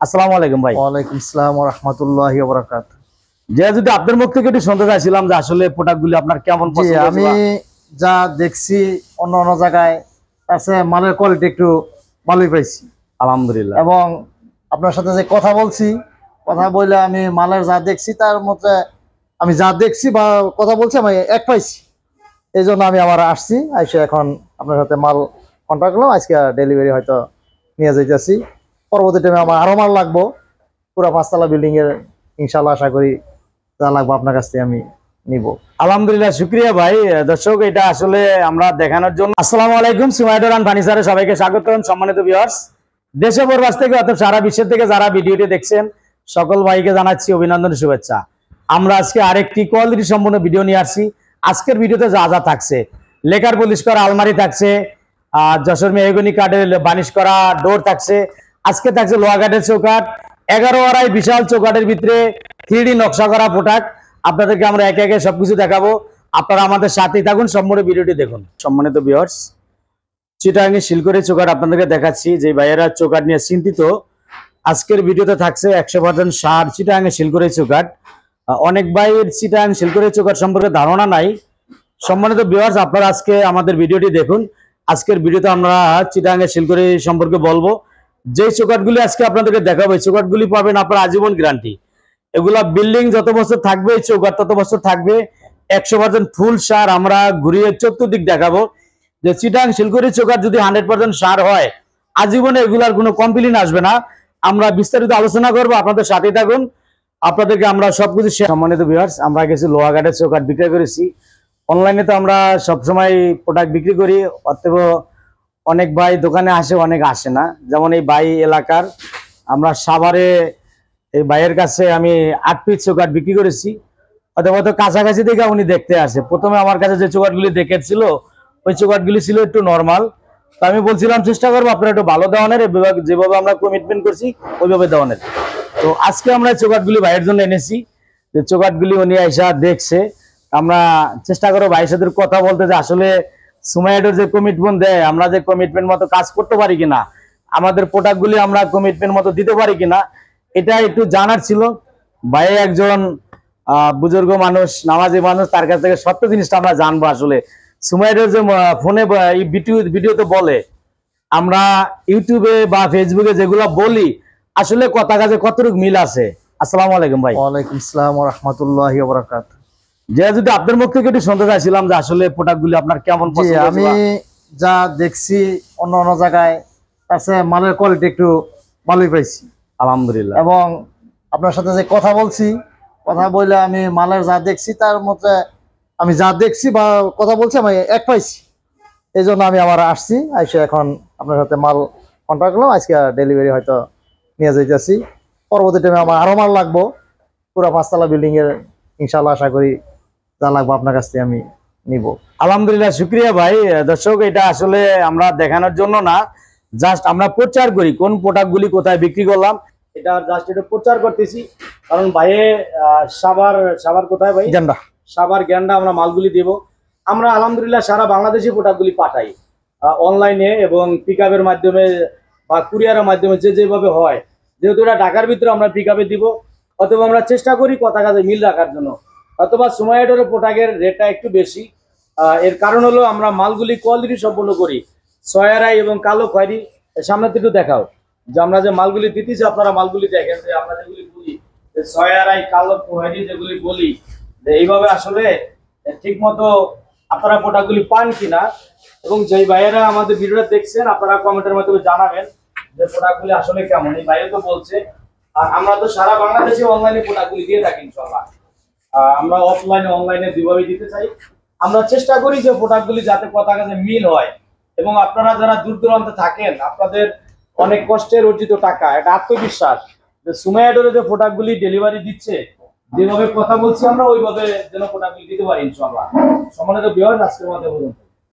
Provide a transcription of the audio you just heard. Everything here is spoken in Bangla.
আসসালামু আলাইকুম ভাই। ওয়ালাইকুম আসসালাম ওয়া রাহমাতুল্লাহি ওয়া বারাকাতুহু। যে যদি আপনার মুখ থেকে একটু শুনতে চাইছিলাম যে আসলে প্রোডাক্টগুলি আপনার কেমন জি, পছন্দ হয়েছে আমি যা দেখছি অন্য জায়গায় আছে মালের কোয়ালিটি একটু ভালোই পাইছি আলহামদুলিল্লাহ। এবং আপনার সাথে যে কথা বলছি, কথা বলে আমি মালের যা দেখছি তার মধ্যে আমি যা দেখছি বা কথা বলছি আমি এক পাইছি। এই জন্য আমি আবার আসছি, আইসে এখন আপনার সাথে মাল কন্ট্যাক্ট করলাম। আজকে ডেলিভারি হয়তো নিয়ে যাইতেছি। পরবর্তী টাইমে আমার আরো মাল লাগবো, পুরো 5 তলা বিল্ডিং এর। ইনশাল্লাহ আশা করি যা লাগবে আপনার কাছ থেকে আমি নিব। আলহামদুলিল্লাহ, শুকরিয়া ভাই। দর্শক, এটা আসলে আমরা দেখানোর জন্য। আসসালামু আলাইকুম, সুমাইয়া ডোরান ফার্নিচারে সবাইকে স্বাগতম। সম্মানিত ভিউয়ার্স, দেশে প্রবাস থেকে অর্থাৎ সারা বিশ্বের থেকে যারা ভিডিওটি দেখছেন সকল ভাইকে জানাচ্ছি অভিনন্দন, শুভেচ্ছা। আমরা আজকে আরেকটি কোয়ালিটি সম্পন্ন ভিডিও নিয়ে আসছি। আজকের ভিডিওতে যা যা থাকছে, লেকার পলিশ করা আলমারি থাকছে, যশোর মেহগনি কাঠের বানিশ করা ডোর থাকছে, আজকে থাকছে লোহা কাঠের চৌকাঠ, 11 আড়াই বিশাল চৌকাঠের ভিতরে 3D নকশা করা প্রোডাক্ট। আপনাদেরকে আমরা একে একে সবকিছু দেখাবো, আপনারা আমাদের সাথেই থাকুন, সম্পূর্ণ ভিডিওটি দেখুন। সম্মানিত ভিউয়ার্স, চিটাগাং শিলকড়ি চৌকাঠ আপনাদেরকে দেখাচ্ছি। যে ভাইয়েরা চৌকাঠ নিয়ে চিন্তিত, আজকের ভিডিওতে থাকছে 100% সার চিটাগাং শিলকড়ি চৌকাঠ। অনেক ভাইয়ের চিটাগাং শিলকড়ি চৌকাঠ সম্পর্কে ধারণা নাই। সম্মানিত ভিউয়ার্স, আপনারা আজকে আমাদের ভিডিওটি দেখুন। আজকের ভিডিওতে আমরা চিটাগাং শিলকড়ি সম্পর্কে বলবো। যে চৌকাঠগুলি আজকে আপনাদেরকে দেখাবো, এই চৌকাঠগুলি পাবেন আপনার আজীবন গ্যারান্টি। এগুলা বিল্ডিং যত বছর থাকবে, চৌকাঠ তত বছর থাকবে। 100% ফুল সার। আমরা ঘুরিয়ে চতুর্দিক দেখাবো যে চিটাগাং শিলকড়ি চৌকাঠ যদি 100% সার হয়, আজীবনে এগুলার কোনো কমপ্লেইন আসবে না। আমরা বিস্তারিত আলোচনা করব, আপনাদের সাথেই থাকুন। আপনাদেরকে আমরা সবকিছু। সম্মানিত ভিউয়ার্স, আমরা কিছু লোহা কাঠের চৌকাঠ বিক্রি করেছি। অনলাইনে তো আমরা সবসময় প্রোডাক্ট বিক্রি করি, অতএব অনেক ভাই দোকানে আসে, অনেক আসে না। যেমন এই ভাই এলাকার, আমরা সাভারে এই ভাইয়ের কাছে আমি 8 পিস চৌকাঠ বিক্রি করেছি। অথবা তো কাছাকাছি থেকে উনি দেখতে আসে। প্রথমে আমার কাছে যে চৌকাঠগুলি দেখেছিল, ওই চৌকাঠগুলি ছিল একটু নর্মাল। তো আমি বলছিলাম চেষ্টা করবো আপনারা একটু ভালো দেওয়ানের, যেভাবে আমরা কমিটমেন্ট করছি ওইভাবে দেওয়ানের। তো আজকে আমরা চৌকাঠগুলি ভাইয়ের জন্য এনেছি। যে চৌকাঠগুলি উনি আইসা দেখছে, আমরা চেষ্টা করবো ভাইয়ের সাথে কথা বলতে যে আসলে সুমাইয়াডোর যে কমিটমেন্ট দেয়, আমরা যে কমিটমেন্ট মতো কাজ করতে পারি কিনা, আমাদের প্রোডাক্টগুলি আমরা কমিটমেন্ট মতো দিতে পারি কিনা, এটা একটু জানার ছিল। ভাই একজন বুজুর্গ মানুষ, নামাজি মানুষ, তার কাছ থেকে সত্য জিনিসটা আমরা জানবো। আসলে সুমাইয়াডোর যে ফোনে ভিডিওতে বলে, আমরা ইউটিউবে বা ফেসবুকে যেগুলো বলি, আসলে কথা কাজে কতটুকু মিল আছে। আসসালামু আলাইকুম ভাই। ওয়ালাইকুম আসসালাম ওয়া রাহমাতুল্লাহি ওয়া বারাকাতুহু। যে যদি আপনার মুখ থেকে একটু শুনতে চাইছিলাম যে আসলে প্রোডাক্টগুলি আপনার কেমন জি, পছন্দ হয়েছে। আমি যা দেখছি অন্য জায়গায় আছে মালের কোয়ালিটি একটু ভালোই পাইছি আলহামদুলিল্লাহ। এবং আপনার সাথে যে কথা বলছি, কথা বলে আমি মালের যা দেখছি তার মধ্যে আমি যা দেখছি বা কথা বলছি আমি এক পাইছি। এই জন্য আমি আবার আসছি, আইসে এখন আপনার সাথে মাল কন্ট্যাক্ট করলাম। আজকে ডেলিভারি হয়তো নিয়ে যাইতেছি। পরবর্তী টাইমে আমার আরো মাল লাগবো, পুরো 5 তলা বিল্ডিং এর। ইনশাল্লাহ আশা করি যা লাগবে আপনার কাছ থেকে আমি নিব। আলহামদুলিল্লাহ, শুকরিয়া ভাই। দর্শক, এটা আসলে আমরা দেখানোর জন্য না, জাস্ট আমরা প্রচার করি কোন প্রোডাক্টগুলি কোথায় বিক্রি করলাম, এটা জাস্ট এটা প্রচার করতেছি। কারণ ভাইয়ে সাভার কোথায় ভাই? গেন্ডা। সাভার গ্যান্ডা আমরা মালগুলি দেব। আমরা আলহামদুলিল্লাহ সারা বাংলাদেশে প্রোডাক্টগুলি পাঠাই অনলাইনে এবং পিকআপের মাধ্যমে বা কুরিয়ারের মাধ্যমে, যেভাবে হয়। যেহেতু এটা ঢাকার ভিতরে আমরা পিকআপে দিব, অথবা আমরা চেষ্টা করি কথা কাজে মিল রাখার জন্য। অথবা সুমাইয়াডোর প্রোডাক্টের রেটটা একটু বেশি। এর কারণ হলো আমরা মালগুলি কোয়ালিটি সম্পন্ন করি। সয়ারাই এবং কালো খয়েরি। সামনে থেকে দেখাও যে আমরা যে মালগুলি দিতেছি, আপনারা মালগুলি দেখেন যে আমরা যেগুলি বলি সয়ারাই কালো খয়েরি যেগুলি বলি, যে এইভাবে আসলে ঠিক মতো আপনারা প্রোডাক্টগুলি পান কিনা। এবং যেই ভাইয়েরা আমাদের ভিডিওটা দেখছেন, আপনারা কমেন্টের মাধ্যমে জানাবেন যে প্রোডাক্টগুলি আসলে কেমন। এই ভাইও তো বলছে। আর আমরা তো সারা বাংলাদেশে অনলাইনে প্রোডাক্টগুলি দিয়ে থাকি ইনশাআল্লাহ। আমরা অফলাইনে অনলাইনে দুইভাবেই দিতে চাই। আমরা চেষ্টা করি যে প্রোডাক্টগুলি যাতে কথা কাজে মিল হয়, এবং আপনারা যারা দূর দূরান্তে থাকেন, আপনাদের অনেক কষ্টের অর্জিত টাকা, এটা আত্মবিশ্বাস যে সুমাইয়াডোরে যে প্রোডাক্টগুলি ডেলিভারি দিচ্ছে, যেভাবে কথা বলছি আমরা ওইভাবে যেন প্রোডাক্টগুলি দিতে পারি ইনশাআল্লাহ। সম্মানিত ভিউয়ার্স, আজকের মতো বলুন।